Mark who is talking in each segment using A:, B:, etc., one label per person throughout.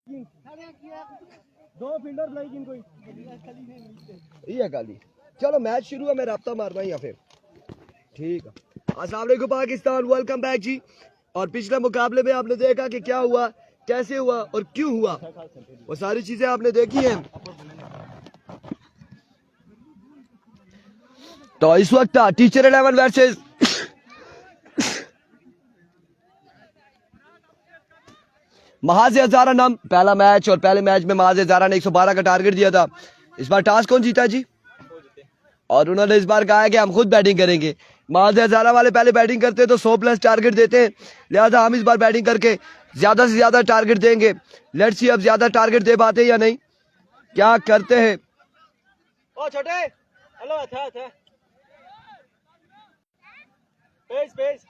A: दो fielder like कोई
B: ये गाली। चलो मैच शुरू है, मैं राब्ता मारना ही या फिर ठीक है। अस्सलाम वालेकुम पाकिस्तान, वेलकम बैक जी। और पिछले मुकाबले में आपने देखा कि क्या हुआ, कैसे हुआ और क्यों हुआ, वो सारी चीजें आपने देखी हैं। तो इस वक्त टीचर 11 वर्सेस महाज हजारा नाम पहला मैच, और पहले मैच में महाज हजारा ने 112 का टारगेट दिया था। इस बार टॉस कौन जीता जी? और उन्होंने इस बार कहा है कि हम खुद बैटिंग करेंगे। महाज हजारा वाले पहले बैटिंग करते तो 100+ टारगेट देते हैं, लिहाजा हम इस बार बैटिंग करके ज्यादा से ज्यादा टारगेट देंगे। लेट्स सी अब ज्यादा टारगेट दे पाते या नहीं, क्या करते हैं।
A: ओ छोटे हेलो अच्छा अच्छा पेस पेस।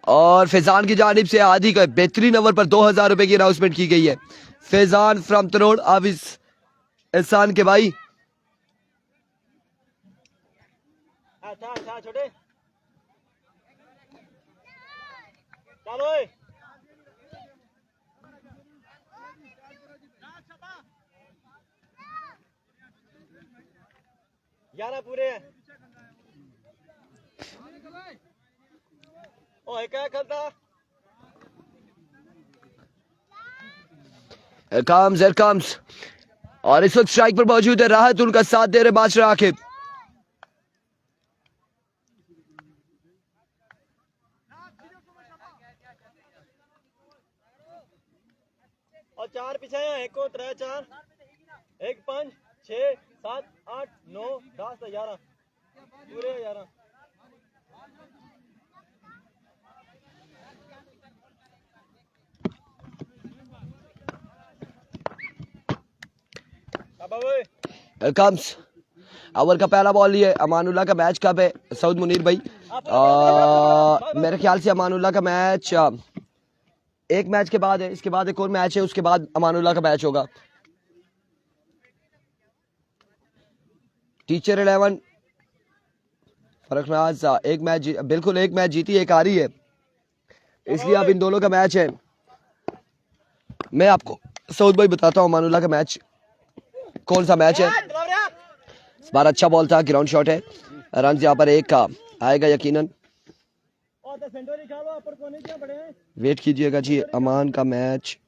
B: और फैजान की जानिब से आदि का बेहतरीन ओवर पर 2000 रुपए की अनाउंसमेंट की गई है। फैजान फ्रॉम तरोड़, अब इस एहसान के भाई
A: अच्छा अच्छा छोटे चलो 11 पूरे हैं। ओ एक है खेलता
B: here comes। और इस वक्त स्ट्राइक पर मौजूद है राहत, उनका साथ दे रहे बादशाह आकिब।
A: और 4 पीछे हैं, 1 को 3 4 1 5 6 7 8 9 10 11 पूरे 11।
B: Here comes। ओवर का पहला बॉल लिए अमानुल्लाह का मैच कब है सऊद मुनीर भाई? मेरे ख्याल से अमानुल्लाह का मैच एक मैच के बाद है, इसके बाद एक और मैच है, उसके बाद अमानुल्लाह का मैच होगा। टीचर 11 फरकनाज एक मैच बिल्कुल एक मैच जीती, एक हारी है, इसलिए अब इन दोनों का मैच है। मैं आपको सऊद भाई बताता हूँ अमानुल्लाह का मैच कौन सा मैच है। इस बार अच्छा बॉल था, ग्राउंड शॉट है, रन यहाँ पर एक का आएगा यकीनन। वेट कीजिएगा जी, अमान का मैच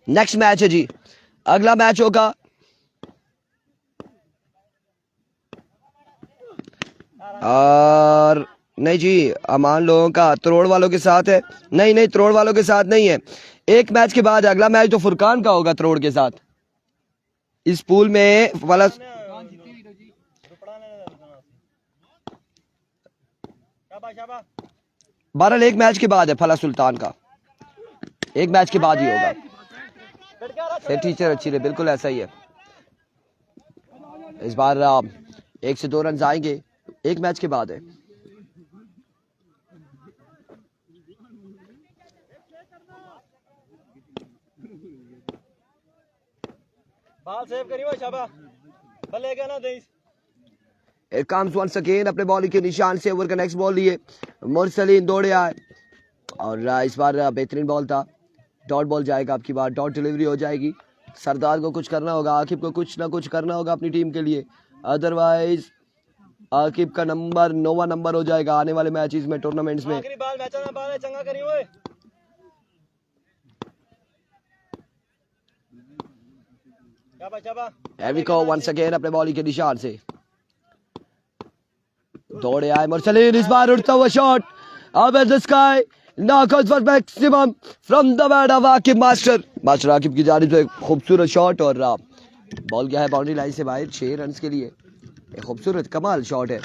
B: नेक्स्ट मैच है जी, अगला मैच होगा और नहीं जी अमान लोगों का तरोड़ वालों के साथ है। नहीं नहीं तरोड़ वालों के साथ नहीं है, एक मैच के बाद अगला मैच तो फुरकान का होगा तरोड़ के साथ। इस पूल में वाला बहरहाल एक मैच के बाद है, फला सुल्तान का एक मैच के बाद ही होगा। फिर टीचर अच्छी रहे, बिल्कुल ऐसा ही है। इस बार 1 से 2 रन आएंगे, एक मैच के बाद है।
A: बॉल सेव करियो शाबा भलेगा ना देइस।
B: It comes once again अपने बॉलिंग के निशान से ओवर का नेक्स्ट बॉल लिए मुरसलीन दौड़े आए, और इस बार बेहतरीन बॉल था, डॉट बॉल जाएगा, आपकी बार डॉट डिलीवरी हो जाएगी। सरदार को कुछ करना होगा, आकिब को कुछ ना कुछ करना होगा अपनी टीम के लिए, अदरवाइज आकिब का नंबर 9वां नंबर हो जाएगा आने वाले मैचेस में, टूर्नामेंट्स में।
A: आखिरी बॉल मैच ना बाल चंगा करियो ओए। शाबा शाबा
B: एविको वंस अगेन अपने बॉलिंग के निशान से दौड़े आए मुरसलीन, इस बार उड़ता हुआ शॉट अब the sky knockout for maximum from the bat of Aqib master Aqib की जानिब से खूबसूरत शॉट, और बॉल गया है बाउंड्री लाइन से बाहर 6 रन के लिए। एक खूबसूरत कमाल शॉट है,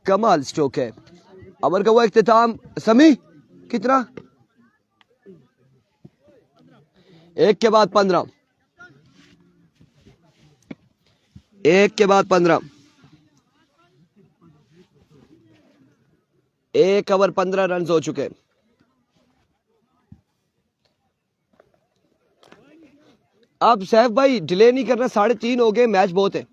B: कमाल स्ट्रोक है। ओवर का वो इख्तिताम समी कितना, एक के बाद 15, एक के बाद 15, 1 ओवर 15 रन हो चुके। अब सैफ भाई डिले नहीं करना, 3:30 हो गए, मैच बहुत है।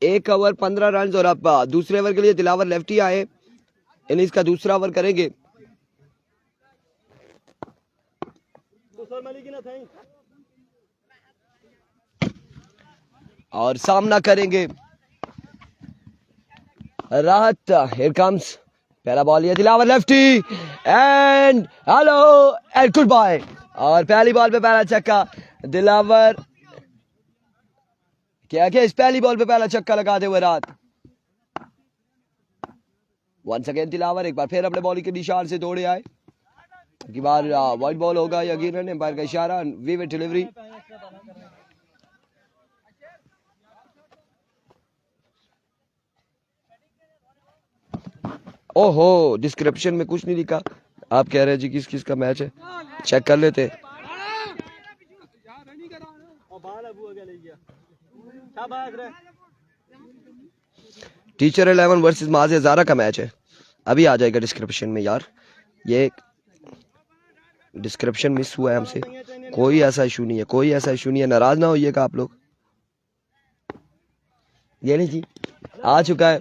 B: एक ओवर 15 रन और अब दूसरे ओवर के लिए दिलावर लेफ्टी आए, इनिंग्स का दूसरा ओवर करेंगे। और सामना करेंगे राहत। हियर कम्स पहला बॉल, ये Dilawar lefty and hello and goodbye. और पहली बॉल पे पहला छक्का दिलावर, क्या इस पहली बॉल पे पहला छक्का लगाते हुए राहत। वंस अगेन दिलावर एक बार फिर अपने बॉलिंग के निशान से दौड़े आए, की बार वाइड बॉल होगा यकीनन, एम्पायर का इशारा, विविड डिलीवरी। ओहो, डिस्क्रिप्शन में कुछ नहीं लिखा, आप कह रहे हैं जी किस किस का मैच है, चेक कर लेते। टीचर 11 वर्सेस माज़े ज़ारा का मैच है, अभी आ जाएगा डिस्क्रिप्शन में यार, ये डिस्क्रिप्शन मिस हुआ है हमसे, कोई ऐसा इशू नहीं है, कोई ऐसा इशू नहीं है, नाराज ना होइएगा आप लोग। ये नहीं जी, आ चुका है।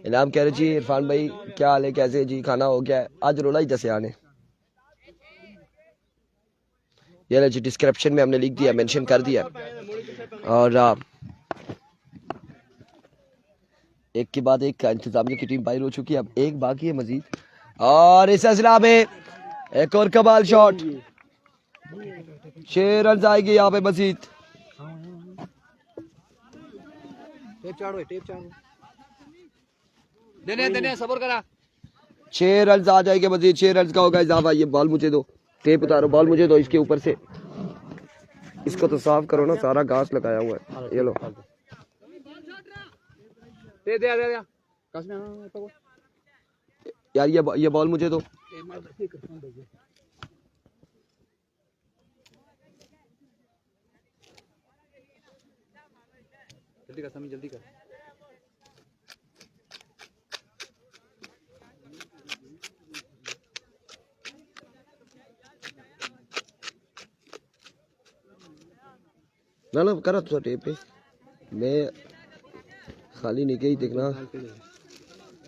B: इनाम कह रहे जी इरफान भाई क्या हाल है, कैसे जी, खाना हो गया है, आज रोला ही जैसे आने। ये जी डिस्क्रिप्शन में हमने लिख दिया, मेंशन कर दिया। और एक के बाद एक इंतजामिया की टीम बाहर हो चुकी है, अब एक बाकी है मजीद। और इस सिलसिला में एक और कमाल शॉट, 6 रन आएंगे यहाँ पे मजीद।
C: सबर करा,
B: 6 रन आ जाएंगे मजीद, 6 रन का होगा इजाफा। ये बॉल मुझे दो, टेप उतारो, बॉल मुझे दो, इसके ऊपर से इसको तो साफ करो ना, सारा घास लगाया हुआ है। ये लो
C: दे दे दे
B: यार, ये बॉल मुझे दो।
C: जल्दी कर समी, जल्दी कर।
B: ना ना करा तो टेप पे, मैं खाली नहीं कही देखना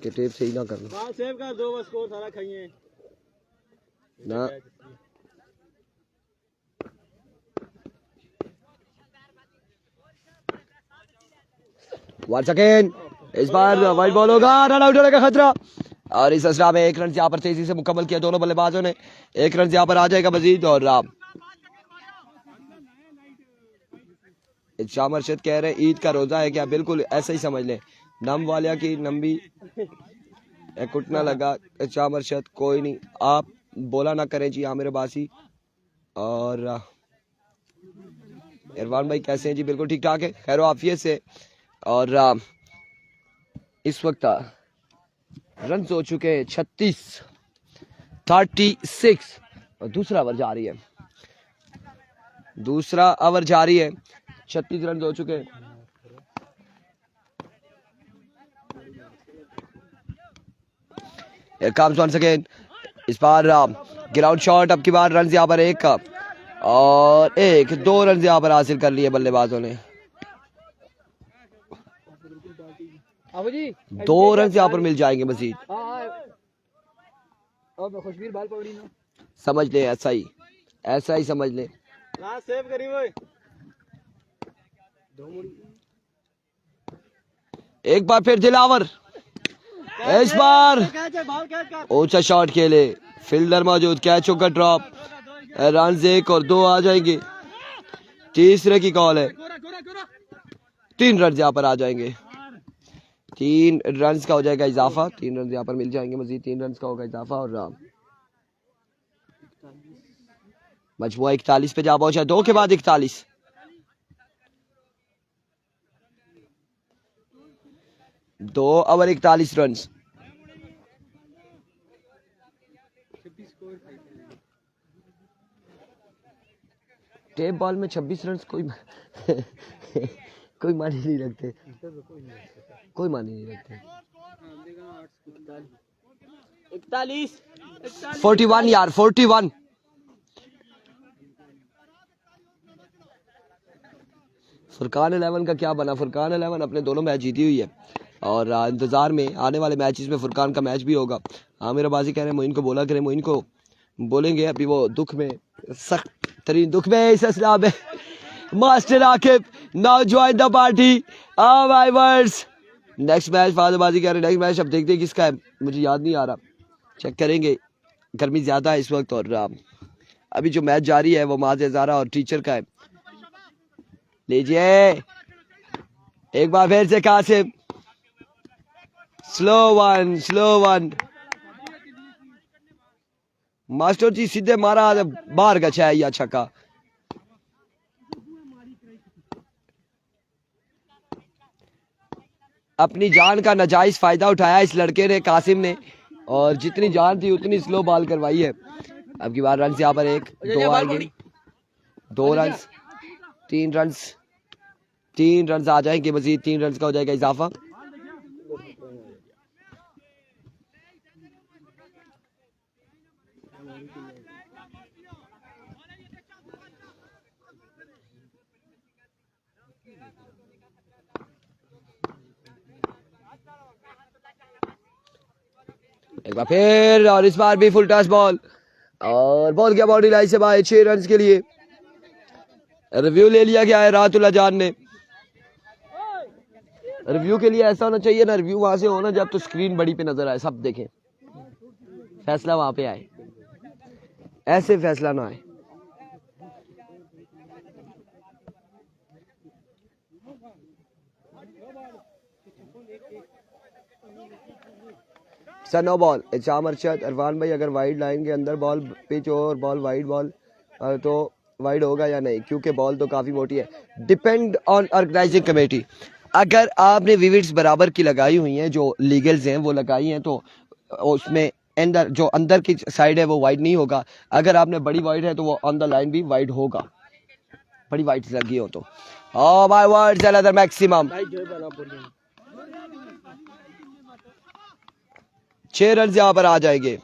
B: कि टेप सही ना करना।
A: बाल सेव कर दो, बस स्कोर सारा खाइए
B: ना। वंस अगेन इस बार वाइड बॉल होगा, रन आउट होने का खतरा। और इस असरा में 1 रन यहाँ पर तेजी से मुकम्मल किया दोनों बल्लेबाजों ने, 1 रन यहाँ पर आ जाएगा मजीद। और शाम अरशद कह रहे ईद का रोजा है क्या, बिल्कुल ऐसा ही समझ लें, नम वालिया की नंबी कुटना लगा। शाम अरशद कोई नहीं, आप बोला ना करें जी आमिर अब्बासी। और इरफान भाई कैसे हैं जी, बिल्कुल ठीक ठाक है, खैर आफियत से। और इस वक्त रन हो चुके हैं 36 और दूसरा ओवर जारी है, 36 रन हो चुके हैं। Once again, इस बार ग्राउंड शॉट, अब की बार रन यहाँ पर 1 और 2 रन यहाँ पर हासिल कर लिए बल्लेबाजों ने। 2 रन यहाँ पर मिल जाएंगे मजीद,
C: खुशबीर बाल पकड़ी ना,
B: समझ ले, ऐसा ही समझ ले।
A: लास्ट सेव करी वो,
B: एक बार फिर दिलावर, इस बार ऊंचा शॉट खेले, फील्डर मौजूद, कैच होकर ड्रॉप, रन 1 और 2 आ जाएंगे। तीसरे की कॉल है, 3 रन यहाँ पर आ जाएंगे, 3 रन का हो जाएगा इजाफा, 3 रन यहाँ पर मिल जाएंगे मजीद, 3 रन का होगा इजाफा। और मजमुआ 41 पे जा पहुंचा, 2 के बाद 41। दो ओवर 41 रन। टेप बॉल में 26 रन कोई कोई मानी नहीं रखते, कोई मानी नहीं रखते।
A: 41
B: 41 यार 41। फुरकान 11 का क्या बना? फुरकान 11 अपने दोनों मैच जीती हुई है और इंतजार में आने वाले मैचेस में फुरकान का मैच भी होगा। आमिर अब्बासी कह रहे हैं मोइन को बोला करें, मोइन को बोलेंगे, अभी वो दुख में, सख्त तरीन दुख में इस असला में। Master Aqib now join the party. My words, next match फादरबाजी कह रहे हैं नेक्स्ट मैच अब देखते हैं किसका है, मुझे याद नहीं आ रहा, चेक करेंगे। गर्मी ज़्यादा है इस वक्त और अभी जो मैच जारी है वो माज़ ज़ारा और टीचर का है। लीजिए एक बार फिर से कासिम, स्लो वन। मास्टर जी सीधे मारा बाहर का छह या छक्का। अपनी जान का नाजायज फायदा उठाया इस लड़के ने, कासिम ने, और जितनी जान थी उतनी स्लो बॉल करवाई है। अब की बार रन यहाँ पर 1 2 आएंगे, 2 रन 3 रन आ जाएंगे, मजीद 3 रन का हो जाएगा इजाफा। एक बार फिर और इस बार भी फुल टच बॉल और बॉल गया बाउंड्री लाइन से बाहर 6 रन के लिए। रिव्यू ले लिया गया है रातुल्ला जान ने। रिव्यू के लिए ऐसा होना चाहिए ना, रिव्यू वहां से होना जब तो स्क्रीन बड़ी पे नजर आए, सब देखें, फैसला वहां पे आए, ऐसे फैसला ना आए। नो बॉल इचाम अरशद इरफान भाई, अगर वाइड लाइन के अंदर बॉल पिच हो और बॉल वाइड बॉल तो वाइड होगा या नहीं, क्योंकि बॉल तो काफ़ी मोटी है। Depend on organising committee. अगर आपने विविट्स बराबर की लगाई हुई हैं, जो लीगल्स हैं वो लगाई हैं, तो उसमें अंदर जो अंदर की साइड है वो वाइड नहीं होगा। अगर आपने बड़ी वाइड है तो वो ऑन द लाइन भी वाइड होगा, बड़ी वाइड लगी हो तो। Oh my words, another maximum 6 run यहाँ पर आ जाएंगे,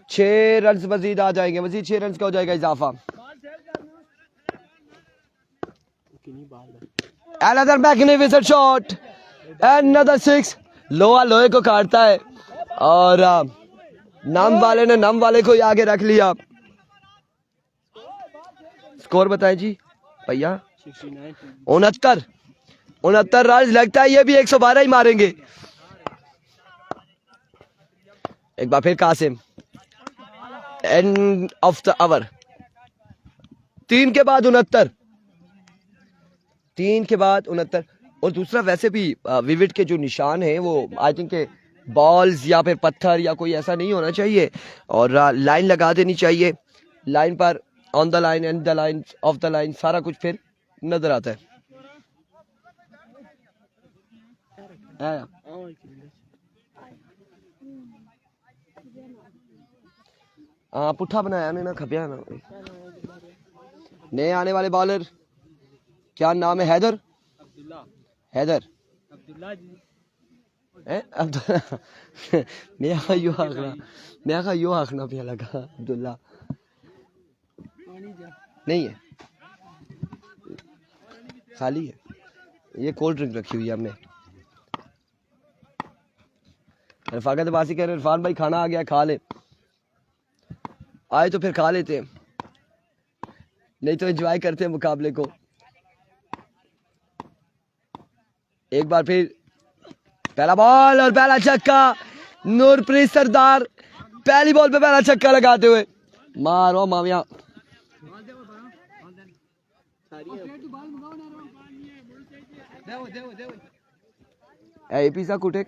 B: 6 रन मजीद आ जाएंगे, मजीद 6 रन का हो जाएगा इजाफा। Another magnificent shot, another 6। लोहा लोहे को काटता है और नाम वाले ने नाम वाले को आगे रख लिया। स्कोर बताएं जी भैया। 69 रन, लगता है ये भी 112 ही मारेंगे। एक बार फिर Qasim, end of the over, 3 के बाद 69। और दूसरा वैसे भी विविड के जो निशान हैं वो आई थिंक के बॉल्स या फिर पत्थर या कोई ऐसा नहीं होना चाहिए, और लाइन लगा देनी चाहिए, लाइन पर on the line and the line of the line सारा कुछ फिर नजर आता है। पुट्ठा बनाया ना खपिया ना। नए आने वाले बॉलर, क्या नाम है? हैदर मैं यो आखना पिया लगा अब्दुल्ला नहीं है, खाली है, ये कोल्ड ड्रिंक रखी हुई है हमने। रफाकत बासी कह रहे इरफान भाई खाना आ गया, खा ले, आए तो फिर खा लेते हैं, नहीं तो एंजॉय करते हैं मुकाबले को। एक बार फिर पहला बॉल और पहला छक्का, नूरप्रीत सरदार पहली बॉल पे पहला छक्का लगाते हुए। मारो मामिया, ए पिज़्ज़ा कुटे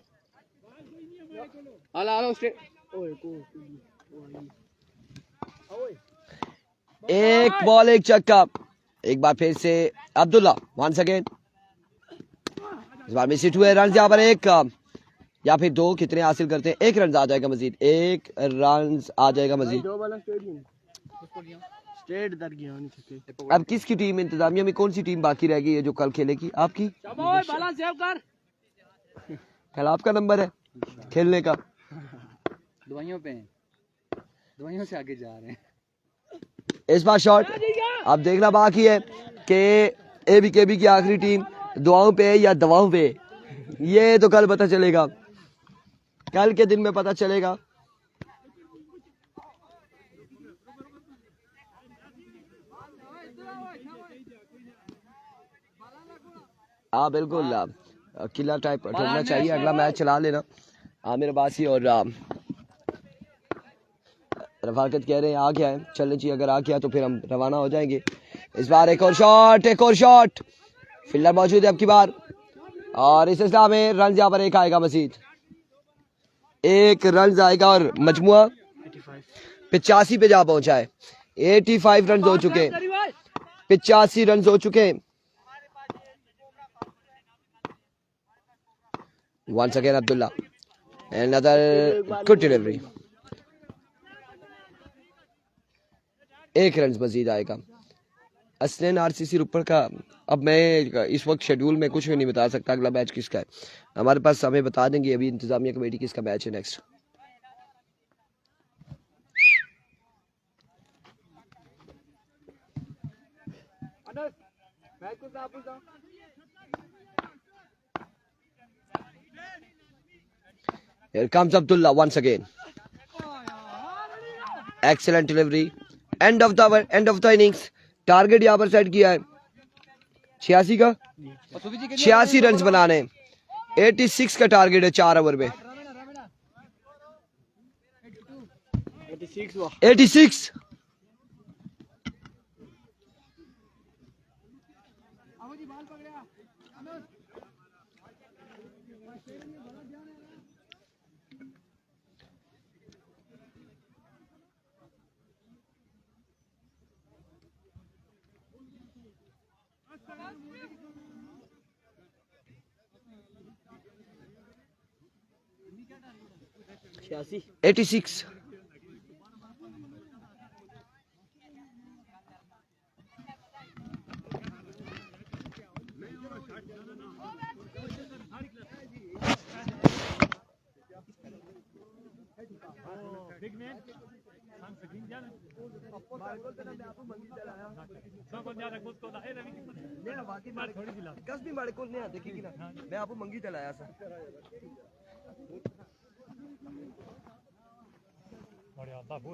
B: एक बॉल एक छक्का। एक बार फिर से अब्दुल्ला वंस अगेन, इस बार मिस हुए रन यहाँ पर 1 या फिर 2, कितने हासिल करते हैं? 1 रन आ जाएगा मजीद, 1 रन आ जाएगा मजीद। अब किसकी टीम इंतजामिया में कौन सी टीम बाकी रह गई है जो कल खेलेगी? आपकी? कल आपका नंबर है खेलने का,
C: दवाइयों पे दवाइयों से आगे जा रहे हैं।
B: इस बार शॉट अब देखना बाकी है कि ABKB की आखिरी टीम दुआओं पे है या दवाओं पे, ये तो कल पता चलेगा, कल के दिन में पता चलेगा। हाँ बिल्कुल, किला टाइप ठोकना चाहिए। अगला मैच चला लेना आमिर अब्बासी और रफाकत कह रहे हैं आ गया है, चलने चाहिए, अगर आ गया तो फिर हम रवाना हो जाएंगे। इस बार एक और शॉट, एक और शॉट, फील्डर मौजूद है अब की बार, और इस सिलसिला में रन यहाँ पर एक आएगा मजीद, एक रन आएगा और मजमुआ 85 पे जा पहुंचा है। 85 रन हो चुके हैं, 85 रन हो चुके हैं। Once again Abdullah, another good delivery, एक रन मजीद आएगा। असलन RCC रुपड़ का, अब मैं इस वक्त शेड्यूल में कुछ भी नहीं बता सकता अगला मैच किसका है, हमारे पास हमें बता देंगे अभी इंतजामिया कमेटी किसका मैच है next. Here comes Abdullah once again. Excellent delivery. End of the innings. Target यहाँ पर सेट किया है 86 का, 86 रन बनाने, 86 का टारगेट है 4 ओवर में। 86 86 मैं आपको मंगी चलाया सर।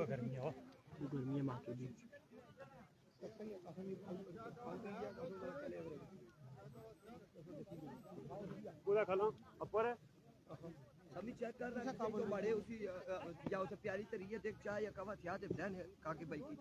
B: गर्मी है माँ के बीच पूरा खाना ऊपर है सभी चेक कर रहे हैं जो बड़े उसी या उसे प्यारी तरीके देख चाहे या कवा क्या दे बहन है काके भाई की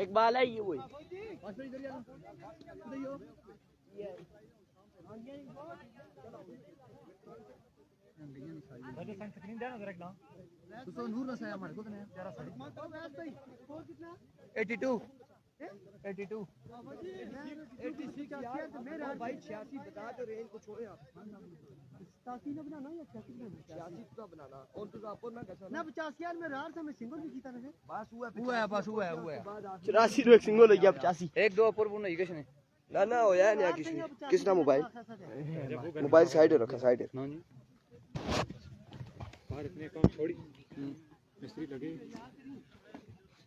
B: एक बाल है ये वही तो नूर ना साया हमारे को तो नहीं 82 86 मेरा भाई 86 बता तो रेंज को छोड़े आप 87 ना बनाना या 86 का बनाना और तो आपको ना ना 85 यार मैं रार था मैं सिंगल भी जीता नहीं बस हुआ है 84 रो एक सिंगल हो गया 85
C: एक दो ऊपर नहीं किसने
B: ना होया है नहीं किसना मोबाइल साइड रखा साइड
C: ना जी बाहर इतने काम छोड़ी मिस्त्री लगे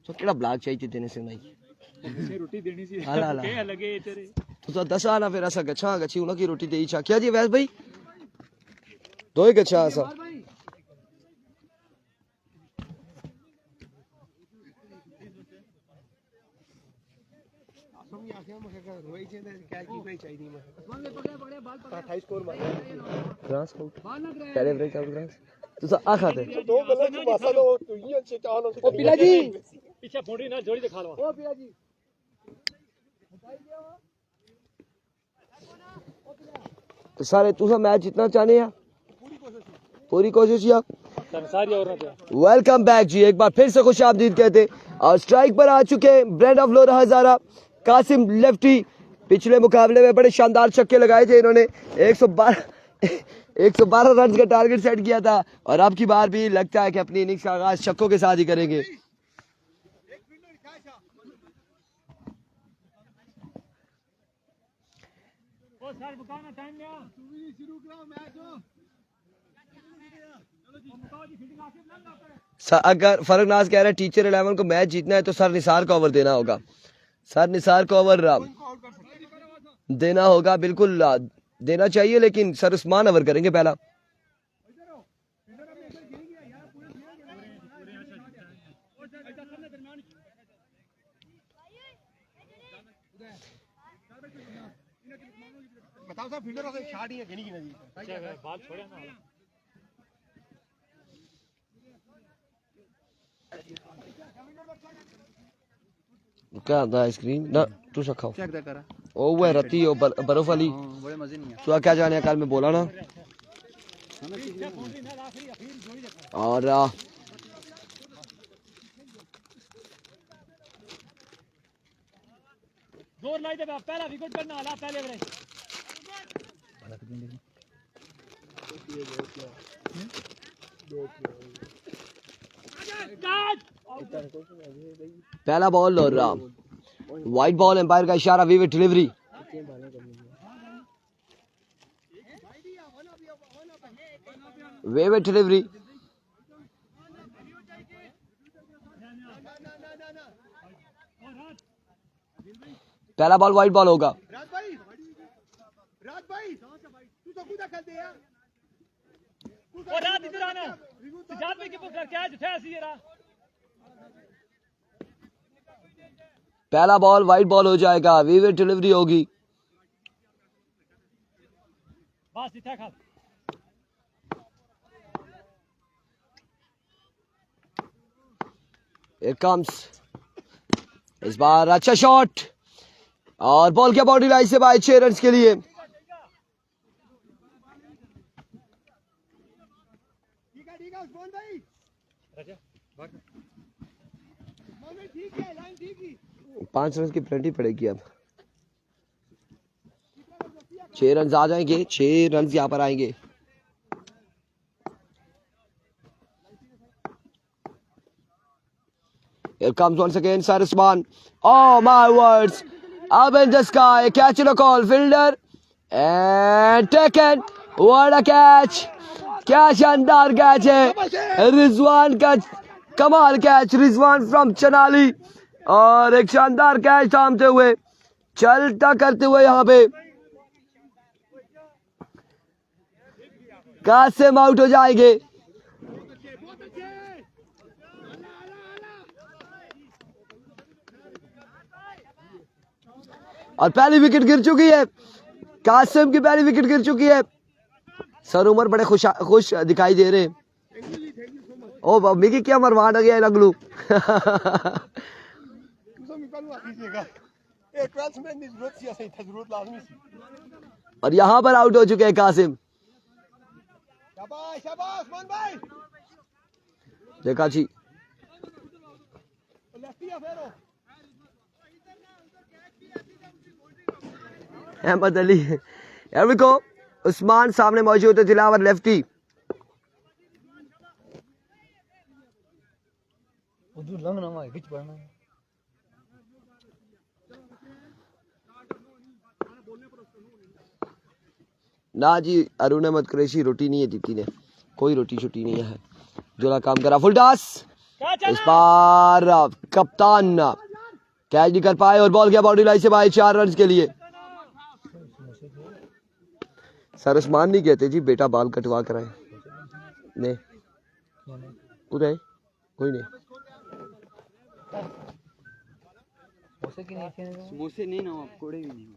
B: तो केड़ा ब्लॉग चाहिए देने से नहीं
C: से रोटी देनी सी
B: हाला
C: के लगे तेरे
B: तो 10 आना फिर ऐसा गच्छा गच्छी उन की रोटी दे ही क्या जी वैस भाई दो ही गच्छा ऐसा तो आखा दे दो गलत भाषा तो ये चेतानो ओ पिला जी
C: पीछे फोड़ी ना जोड़ी दिखा लो
B: ओ पिला जी तो सारे तुसा मैच जीतना चाहने हैं, पूरी कोशिश या
C: सारी और ना
B: वेलकम बैक जी, एक बार फिर से खुश आमदीद कहते और स्ट्राइक पर आ चुके ब्रेंड ऑफ लोरा हजारा कासिम लेफ्टी। पिछले मुकाबले में बड़े शानदार छक्के लगाए थे इन्होंने, 112 रन का टारगेट सेट किया था और अब की बार भी लगता है कि अपनी इनिंग्स का आगाज छक्कों के साथ ही करेंगे। अगर फरकनाज कह रहे हैं टीचर 11 को मैच जीतना है तो सर निसार को ओवर देना होगा, सर निसार को ओवर देना होगा, बिल्कुल देना चाहिए, लेकिन सर उस्मान ओवर करेंगे पहला।
A: बताओ साहब फील्डर से शॉट ही है गिनी गिनी
C: बाल छोड़े ना
B: क्या आता है स्क्रीन ना तू सखाओ
A: चेक दे करा
B: ओ वो रती ओ बर्फ वाली
A: बड़े मजे नहीं है
B: तू क्या जाने कल मैं बोला ना। और
C: जोर लाई दे पहला विकेट करना वाला पहले बरे
B: पहला बॉल और वाइट बॉल, एम्पायर का इशारा, विविड डिलीवरी। विविड डिलीवरी, पहला बॉल वाइट बॉल होगा।
A: राज भाई तू तो खुद खेलते यार
C: और रात इधर आना जात में की पुकार क्या है जुठा ऐसी जरा
B: पहला बॉल वाइट बॉल हो जाएगा, विविड डिलीवरी होगी।
C: बस इतना खा
B: Here comes इस बार अच्छा शॉट और बॉल क्या बाउंड्री लाइन से बाहर 6 रन के लिए।
A: ठीक है उस्मान भाई ठीक है लाइन ठीक ही
B: 5 रन की पेनल्टी पड़ेगी। अब 6 रन आ जाएंगे, 6 रन यहाँ पर आएंगे। Here comes once again Sarasman. Oh my words! Up in the sky, catch in a call, fielder and taken. What a catch! क्या शानदार कैच है रिजवान का, कमाल कैच रिजवान फ्रॉम चनाली, और एक शानदार कैच थामते हुए चलता करते हुए यहाँ पे कासिम आउट हो जाएंगे। और पहली विकेट गिर चुकी है, कासिम की पहली विकेट गिर चुकी है। सर उमर बड़े खुश दिखाई दे रहे। ओ मिकी क्या मरवाना गया नगलू और यहाँ पर आउट हो चुके हैं कासिम। देखा जी Ahmad Ali, here we go, Usman सामने मौजूद है, दिलावर लेफ्टी। ना जी अरुण अहमद कुरैशी रोटी नहीं है दीदी ने, कोई रोटी छुट्टी नहीं है, जोला काम करा। फुल टॉस, इस बार कप्तान कैच नहीं कर पाए और बॉल गया बाउंड्री लाइन से बाहर 4 रन के लिए। सर उस्मान नहीं कहते जी, बेटा बाल कटवा कराए ने उदय कोई नहीं
A: समोसे नहीं ना पकोड़े भी नहीं।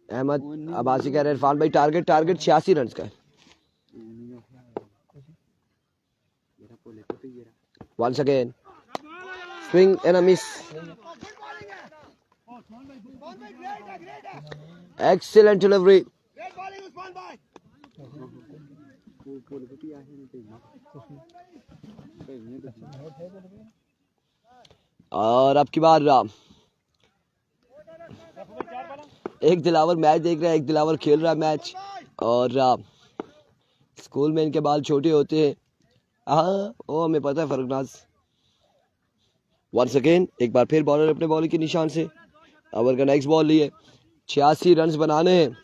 B: अहमद अब्बासी कह रहे इरफान भाई टारगेट 86 रन का है। Once again swing and a miss Excellent delivery. और अब की बार एक दिलावर मैच देख रहा है, एक दिलावर खेल रहा है मैच। और स्कूल में इनके बाल छोटे होते हैं। हाँ वो हमें पता है फरकनाज। वंस अगेन एक बार फिर बॉलर अपने बॉलिंग के निशान से ओवर का नेक्स्ट बॉल लिए 86 रन बनाने हैं।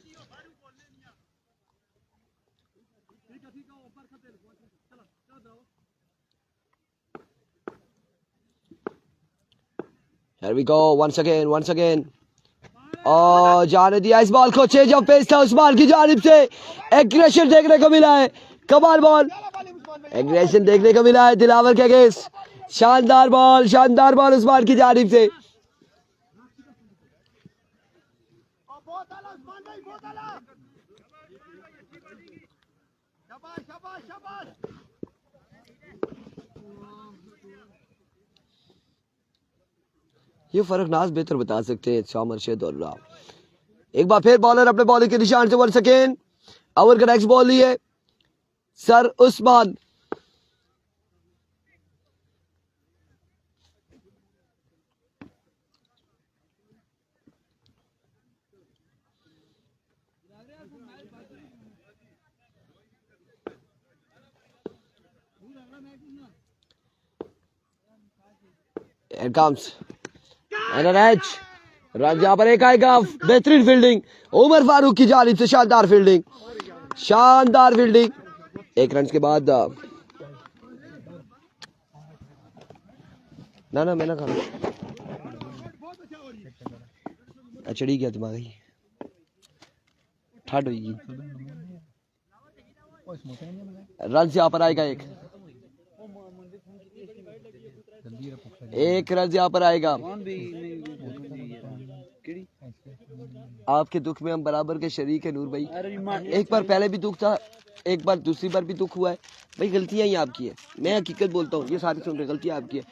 B: Here we go once again. और जाने दिया इस बॉल को। चेंज ऑफ पेस था उस्मान की जानिब से। एग्रेशन देखने को मिला है। कमाल बॉल, एग्रेशन देखने को मिला है दिलावर के अगेंस्ट। शानदार बॉल उस्मान की जानिब से। ये फरकनाज बेहतर बता सकते हैं शाम अरशद और राव। एक बार फिर बॉलर अपने बॉलिंग के निशान से 1 सेकेंड। ओवर का नेक्स्ट बॉल लिए sir Usman. Here comes and an edge. Run यहाँ पर एक आएगा। बेहतरीन फील्डिंग उमर फारूक की जानिब से। शानदार फील्डिंग। एक रन के बाद ना मैं ना खाना। चढ़ी गया दिमाग ही ठंड हुई। रन यहाँ पर आएगा एक रन यहाँ पर आएगा। आपके दुख में हम बराबर के शरीक है नूर भाई। एक बार पहले भी दुख था, एक बार दूसरी बार भी दुख हुआ है भाई। गलतियां ही आपकी है, मैं हकीकत बोलता हूँ। ये सारी सुन रहे, गलतियां आपकी है।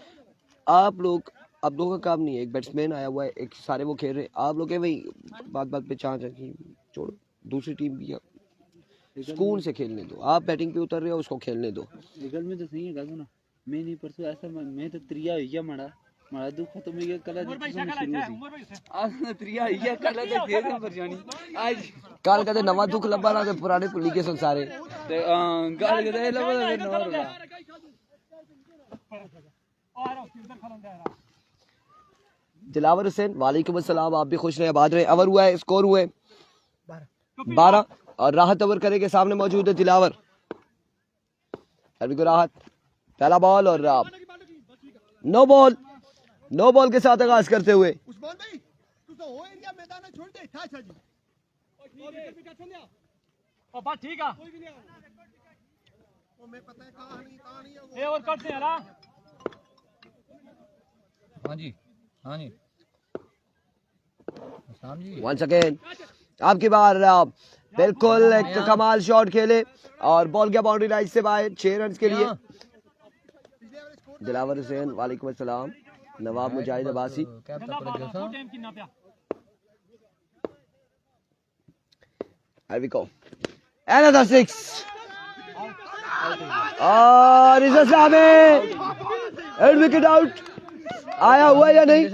B: आप लोगों का काम नहीं है। एक बैट्समैन आया हुआ है, एक सारे वो खेल रहे। आप लोग भाई बात पे चांस रखी, छोड़ो। दूसरी टीम भी सुकून से खेलने दो। आप बैटिंग पे उतर रहे हो, उसको खेलने दो।
D: गल में तो सही है ना। मैं नहीं परसों ऐसा मैं तो त्रिया हुई माड़ा दुख तो मैं कल त्रिया हुई कल तो दे दे परेशानी आज
B: कल कहते नवा दुख लब्बा ना ते पुराने भुल्ली के संसारे।
D: गल कहते लब्बा ना होगा।
B: दिलावर हुसैन वालेकुम अस्सलाम। आप भी खुश रहे, आबाद रहे। ओवर हुआ है, स्कोर हुए 12 और राहत ओवर करे के सामने मौजूद है दिलावर। अभी को राहत पहला बॉल और नो बॉल के साथ आगाज करते हुए
C: ठीक है और करते हैं ना।
D: हाँ जी
B: वंस अगेन आपकी बार। बिल्कुल एक कमाल शॉट खेले और बॉल गया बाउंड्री लाइन से बाहर 6 रन के लिए। दिलावर हुसैन वालेकुम अस्सलाम। नवाब मुजाहिद Abbasi. Here we go. Another 6. और इस में विकेट आउट आया हुआ या नहीं?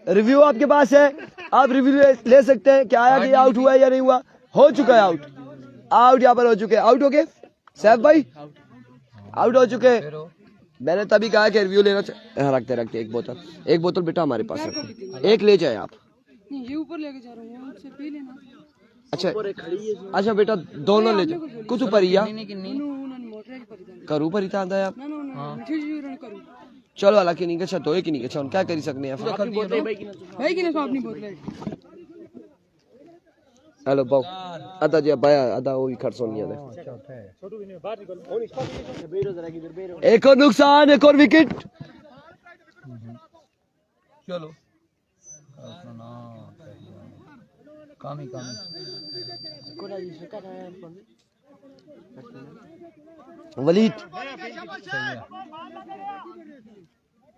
B: रिव्यू आपके पास है, आप रिव्यू ले सकते हैं। क्या आया कि आउट हुआ है या नहीं हुआ? हो चुका है आउट यहाँ पर हो चुके हैं। आउट हो गए सैफ भाई, आउट हो चुके हैं। मैंने तभी कहा कि रिव्यू लेना चाहिए। रखते एक बोतल बेटा हमारे पास है, एक ले जाए आप।
E: ये ऊपर लेके जा रहा हूँ, उससे पी लेना।
B: अच्छा बेटा दोनों ले जाओ। कुछ ऊपर ही करूँ पर ही आंदा है आप। चलो हालांकि नहीं अच्छा तो कि नहीं अच्छा क्या करी सकते हैं। हेलो बाऊ अदा जी बाया अदा वो भी खर्च होनी है। एक और नुकसान, एक और विकेट।
D: चलो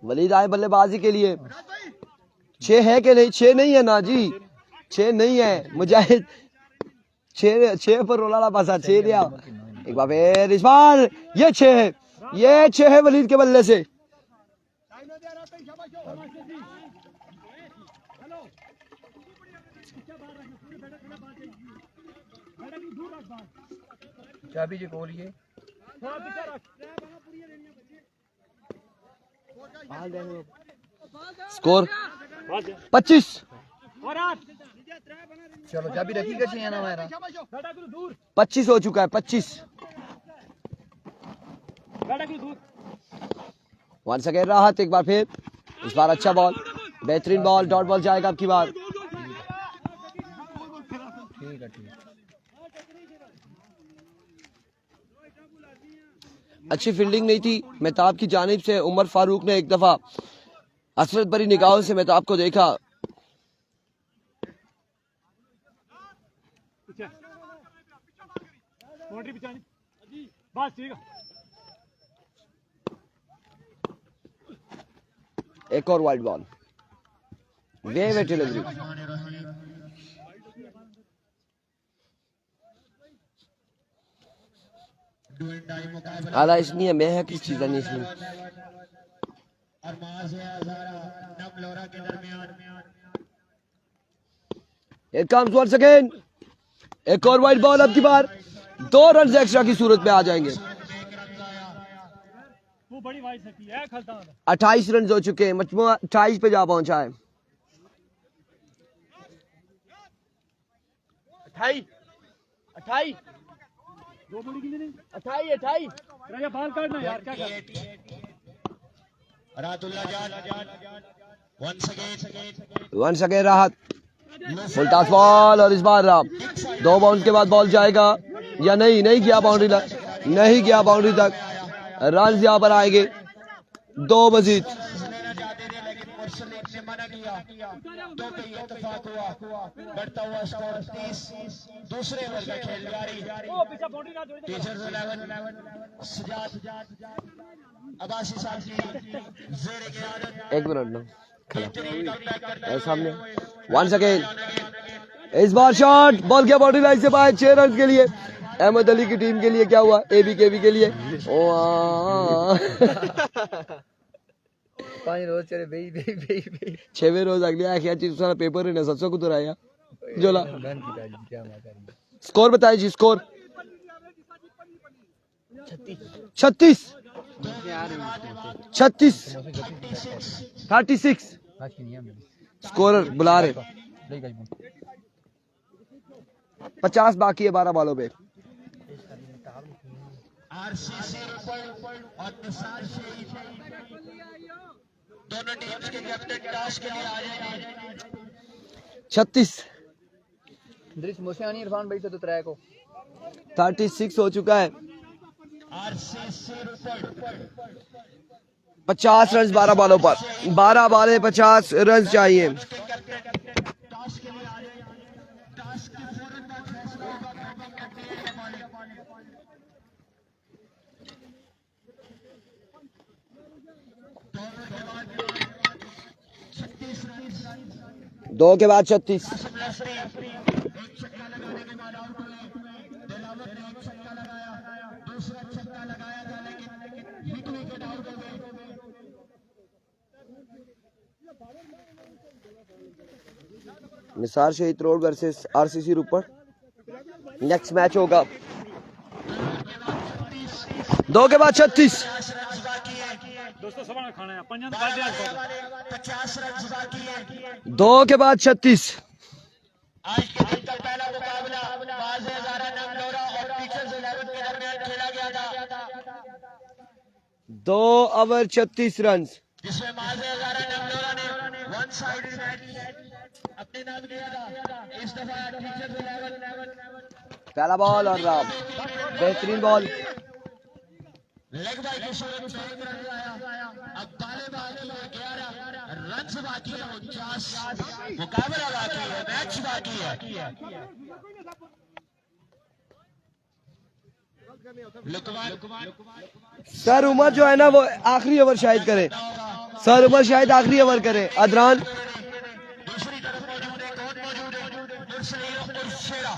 B: वलीद आए बल्लेबाजी के लिए। 6 है कि नहीं? 6 नहीं है ना जी, 6 नहीं है मुजाहिद, 6 पर रोलाला पासा 6 दिया। एक बार फिर इस बार ये 6 है, ये 6 है वलीद के बल्ले से।
D: चाबी जी कोल ये
B: स्कोर 25।
C: और आठ
D: चलो चाबी रखी कैसे है ना मेरा
B: 25 हो चुका है, 25। वंस अगेन राहत, एक बार फिर इस बार अच्छा बॉल, बेहतरीन बॉल, डॉट बॉल जाएगा अब की बार।
D: ठीक है ठीक।
B: अच्छी फील्डिंग नहीं थी मेहताब की जानिब से। उमर फारूक ने एक दफा असरत भरी निगाहों से मेहताब को देखा।
C: बस ठीक है।
B: एक और वाइड बॉल, वे वे डिलीवरी। आला इसनी है, मैं है किस चीज नहीं इसमें। It comes once again, एक और वाइड बॉल अब की बार। 2 रन एक्स्ट्रा की सूरत में आ जाएंगे।
C: वो बड़ी वाइड सकती है खलता
B: 28 रन हो चुके हैं, मजमुआ 28 पे जा पहुंचा है।
A: 28
C: दो बड़ी की नहीं
A: 28
C: राजा बाल काटना यार क्या कर
B: वंस अगेन राहत, फुल टॉस बॉल और इस बार 2 बाउंस के बाद बॉल जाएगा या नहीं, नहीं गया बाउंड्री तक, नहीं गया बाउंड्री तक। रन यहाँ पर आएंगे 2 मजीद।
F: दूसरे ओवर का खेल जारी।
C: पीछे बाउंड्री ना जोड़ी
F: टीचर्स 11 सजाद अब्बासी साहब की ज़ेरे क़यादत
B: 1 मिनट ना खड़ा सामने। वंस अगेन इस बार शॉट, बॉल के बाउंड्री लाइन से बाहर। 6 रन के लिए अहमद अली की टीम के लिए क्या हुआ, ABKB के लिए
D: 5 रोज चले बे
B: 6वें रोज अगले आखिर चीज सारा पेपर ने सबसे कुछ आया जोला। स्कोर बताइए जी, स्कोर 36 36। स्कोरर बुला रहे, 50 बाकी है 12 बॉलों पे।
F: RCC और निसार शहीद दोनों टीम्स के कैप्टन टॉस के लिए आ जाएंगे।
B: 36
D: दृश्य मोशानी इरफान भाई से तो 3 को
B: 36 हो चुका है।
F: RCC
B: 50 रन 12 बॉलों पर, 12 बॉलें 50 रन चाहिए।
F: टॉस के लिए आ जाएंगे। टॉस के फौरन बाद फैसला होगा कौन कैप्टन है।
B: दो के बाद 36।
F: एक छक्का लगाने के बाद आउट हुए। दिलावर ने एक छक्का लगाया, दूसरा छक्का लगाया था लेकिन हिट विकेट आउट हो गए।
B: निसार शहीद रोड वर्सेस RCC रोपड़ नेक्स्ट मैच होगा। 2 के बाद 36।
C: दोस्तों सवाल खाना है
F: 50 रन बाकी है।
B: 2 के बाद 36।
F: आज के दिन का पहला मुकाबला बाज़ हज़ारा नमनौरा और टीचर्स 11 के दरमियान खेला गया था,
B: 2 ओवर 36 रन।
F: जिसमें बाज़ हज़ारा नमनौरा ने वन साइडेड मैच अपने नाम किया था। इस दफा टीचर्स 11
B: पहला बॉल और बेहतरीन बॉल।
F: लेग बाई की सूरत में 1 रन आया। अब बाले बाकी है 11 रन बाकी है, 49 मुकाबला बाकी है, मैच बाकी है।
B: सर उमर जो है ना वो आखिरी ओवर शायद करे, सर उमर शायद आखिरी ओवर करे। अदरान
F: दूसरी तरफ मौजूद है, कौन मौजूद है? शेरा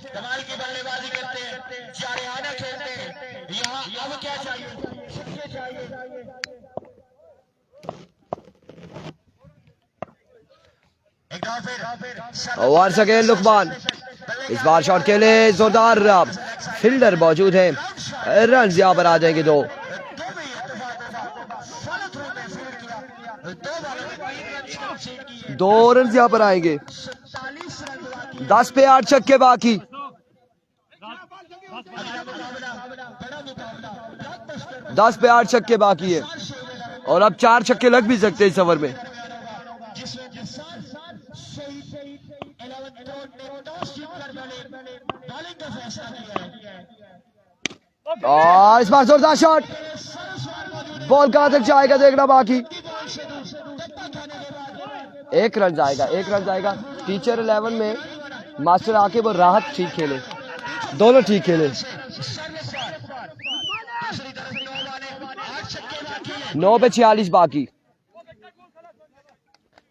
F: कमाल की बल्लेबाजी करते हैं, जारियाना खेलते हैं। यहाँ अब क्या चाहिए? छक्के चाहिए। एक बार फिर
B: वंस अगेन लुकमान, इस बार शॉट के लिए जोरदार फील्डर मौजूद है। रन यहाँ पर आ जाएंगे दो। दो रन यहाँ पर आएंगे। 10 पे 8 छक्के बाकी। 10 पे 8 छक्के बाकी है और अब 4 छक्के लग भी सकते हैं इस ओवर में। और इस बार जोरदार शॉट, बॉल कहां तक जाएगा देखना बाकी। 1 रन जाएगा, 1 रन जाएगा। टीचर 11 में मास्टर आके वो राहत ठीक खेले, दोनों ठीक खेले। 9 पे 46 बाकी,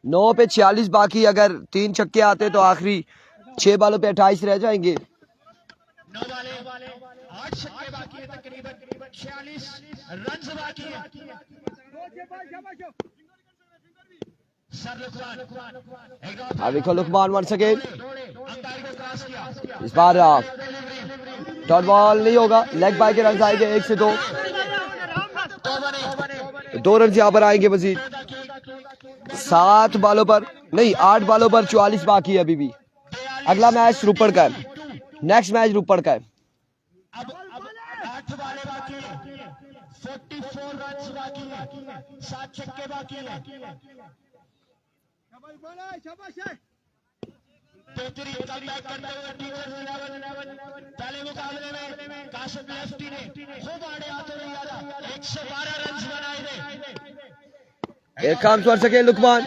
B: 9 पे 46 बाकी। अगर 3 छक्के आते तो आखिरी 6 बालों पे 28 रह जाएंगे।
F: 9 बाले 8 छक्के बाकी है, तकरीबन 46 रन बाकी है।
B: अब देखो लुकमान वंस अगेन, इस बार डॉट बॉल नहीं होगा। लेग बाय के रन आएंगे 1 से 2। 2 रन यहाँ पर आएंगे मजीद। 7 बालों पर नहीं 8 बालों पर 44 बाकी है अभी भी। अगला मैच रुपड़ का है, नेक्स्ट मैच रुपड़ का है।
F: अब 8 बाले बाकी है, 44 रन बाकी है, 7 छक्के बाकी है। बेहतरीन कमबैक करते हुए टीचर्स 11 पहले मुकाबले में काशिफ लेफ्टी ने खूब आड़े हाथों लिया था। 112 रन बनाए थे।
B: एक काम कर सके लुकमान,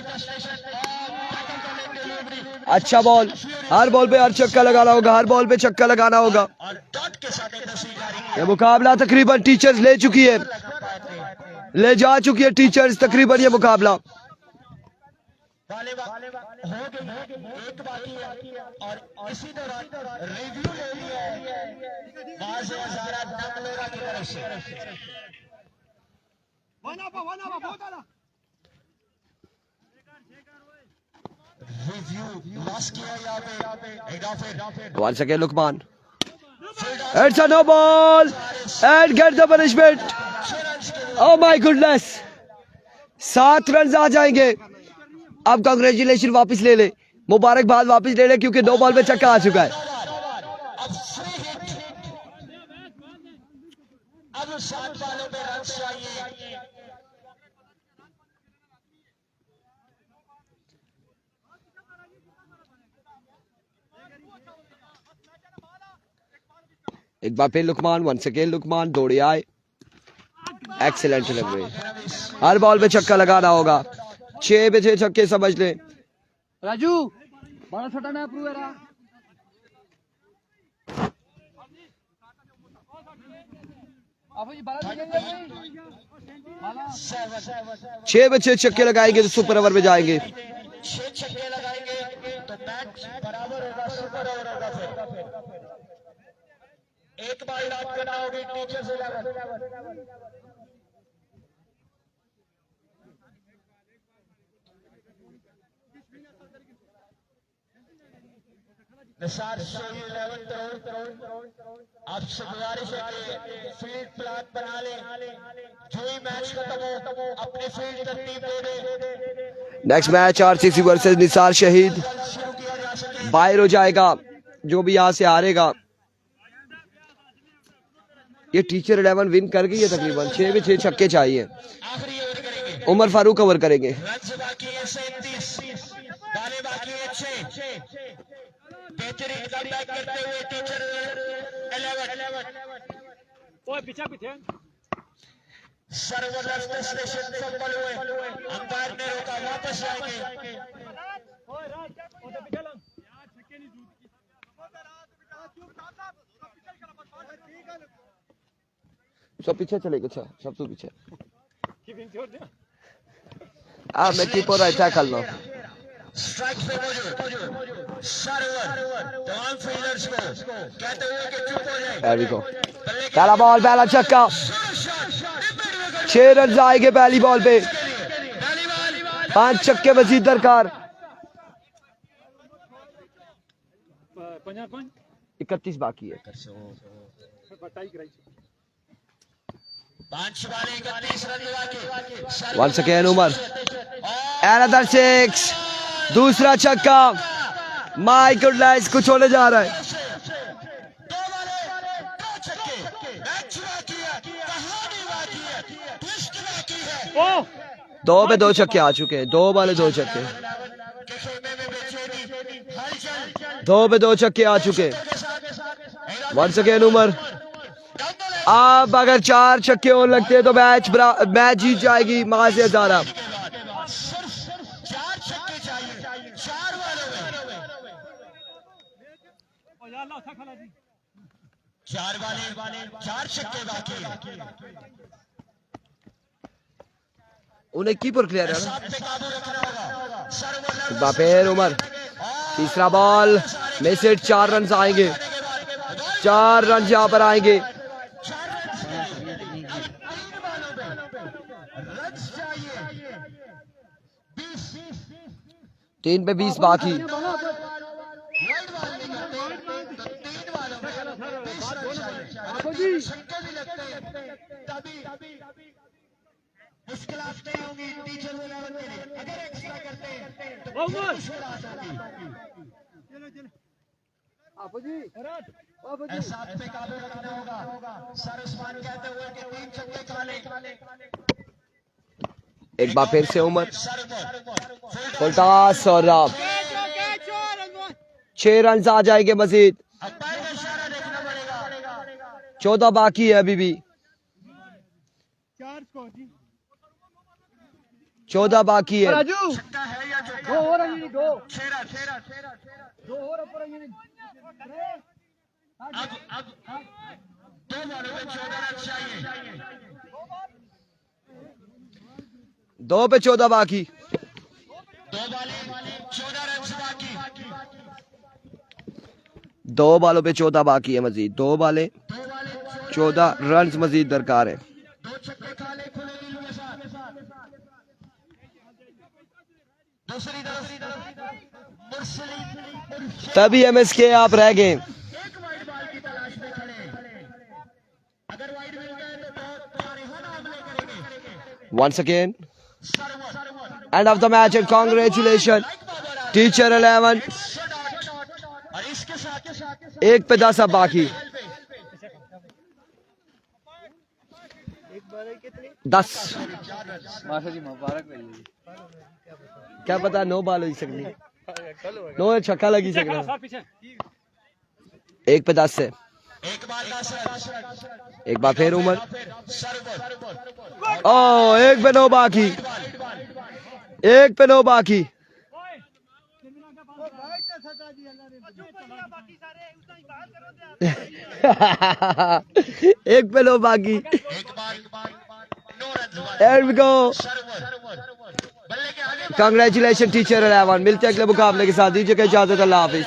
B: अच्छा बॉल। हर बॉल पे हर छक्का लगाना होगा, हर बॉल पे छक्का लगाना होगा।
F: और डॉट के साथ एक तस्वीर
B: ये मुकाबला तकरीबन टीचर्स ले चुकी है, ले जा चुकी है टीचर्स तकरीबन ये मुकाबला।
F: वाले हो गई, एक बाकी है और इसी दौरान रिव्यू ले लिया है वाज़े हज़ारा नमलोरा की तरफ से। रिव्यू लॉस किया यहाँ पे। एक फिर
B: once again Luqman, it's a no ball and get the punishment. Oh my goodness, 7 run आ जाएंगे। अब कांग्रेचुलेशन वापस ले ले, मुबारकबाद वापस ले ले, क्योंकि 2 बॉल पे छक्का आ चुका है।
F: अब फ्री हिट, अब 7 बालों पे रन चाहिए।
B: एक बार फिर लुकमान, वंस अगेन लुकमान दौड़े आए। एक्सीलेंट लग रहे, हर बॉल पे छक्का लगाना होगा। 6 पे 6 छक्के समझ ले।
D: राजू बड़ा छोटा ना अप्रूव है रहा। अब ये बाला दिखेंगे नहीं।
B: 6 पे 6 छक्के लगाएंगे तो सुपर ओवर में जाएंगे।
F: 6 छक्के लगाएंगे तो मैच बराबर होगा, सुपर ओवर होगा। फिर एक बार डॉट करना होगी टीचर्स 11। निसार सोई 11 करोड़ आपसे गुजारिश है कि फील्ड प्लान बना ले, जो ही मैच खत्म हो अपनी फील्ड तरतीब दे दे।
B: Next match RCC versus Nisar Shaheed,
F: शुरू किया जा सके।
B: बाहर हो जाएगा जो भी यहाँ से हारेगा। ये टीचर 11 विन कर गई है तकरीबन। 6 पे 6 छक्के चाहिए।
F: आखिरी ओवर करेंगे,
B: उमर फारूक कवर करेंगे।
F: रन बाकी है 37, बाले बाकी है 6। बेहतरीन कमबैक करते हुए टीचर 11
C: ओए पीछे पीछे
F: सर्वोदस्त स्टेशन सफल हुए। अंपायर ने रोका, वापस आएंगे।
C: ओए राज ओए पीछे लंग
B: सब पीछे चलेगा। अच्छा सब तो पीछे।
C: कीपिंग छोड़ दे।
B: मैं कीपर रहता कर लो।
F: स्ट्राइक पे मौजूद सर्वर तमाम फील्डर्स को कहते हुए कि चुप हो जाए।
B: There we go. पहला बॉल, पहला छक्का, 6 रन आएंगे पहली बॉल पे, 5 छक्के मजीद दरकार। 31 बाकी है।
F: 5 बालें 31 रन बाकी।
B: Once again उमर, another 6, दूसरा छक्का। माय गुडनेस, कुछ होने जा रहा है।
F: 2 बालें 2 छक्के, मैच बाकी है, कहानी बाकी है, ट्विस्ट बाकी है।
B: 2 पे 2 छक्के आ चुके हैं, 2 बाले 2 छक्के,
F: के खेमे में बेचैनी हलचल
B: 2 पे 2 छक्के आ चुके हैं। Once again उमर, अब अगर 4 छक्के और लगते हैं तो मैच जीत जाएगी माज़ हज़ारा।
F: सिर्फ 4 छक्के चाहिए 4 बालों में। 4 बालें 4 छक्के बाकी है।
B: उन्हें कीपर क्लियर है ना।
F: साथ पे काबू रखना होगा। सर्वर
B: बापेर उमर, तीसरा बॉल, मैसेज 4 रन आएंगे, 4 रन यहाँ पर आएंगे। 3 पे 20 बाकी।
F: मुश्किलात नहीं होंगी टीचर इलेवन के लिए अगर एक्स्ट्रा करते हैं तो साथ पे काबू रखना होगा। सर उस्मान कहते हुए कि 3 छक्के खाले।
B: एक बार फिर से उमर, फुलटास और 6 रन आ जाएंगे मजीद।
F: अंपायर का इशारा देखना पड़ेगा।
B: 14 बाकी है अभी भी, 14 बाकी है।
F: छक्का है या चौका? 2 और 6 रन। अब 2 बालों में 14 रन चाहिए।
B: 2 पे 14 बाकी।
F: 2 बालें 14 रन बाकी।
B: 2 बालों पे 14 बाकी है मजीद, 2 बालें 14 रन मजीद दरकार है।
F: 2 छक्के खाले खुले दिल के साथ। दूसरी तरफ मुर्सली
B: तभी MSK आप रह गए।
F: एक वाइड बॉल की तलाश में खड़े। अगर वाइड मिल गए तो बहुत प्यारे हमले करेंगे।
B: Once again, end of the match and congratulations teacher 11।
F: और इसके साथ
B: 1 पे 10 अब बाकी, 10।
D: माशा जी मुबारक रही।
B: क्या पता 9 बाल हो सकती, 9 छक्का लगी सकता। 1 पे 10 है।
F: एक बार 10 रन।
B: एक बार फिर उमर,
F: सर्वर
B: 1 पे 9 बाकी, 1 पे 9 बाकी। 1 पे 9 बाकी।
F: एक बार 9 run.
B: There we go.
F: Server बल्ले के आगे
B: Congratulations टीचर 11। मिलते हैं अगले मुकाबले के साथ, दीजिए इजाजत, अल्लाह हाफिज।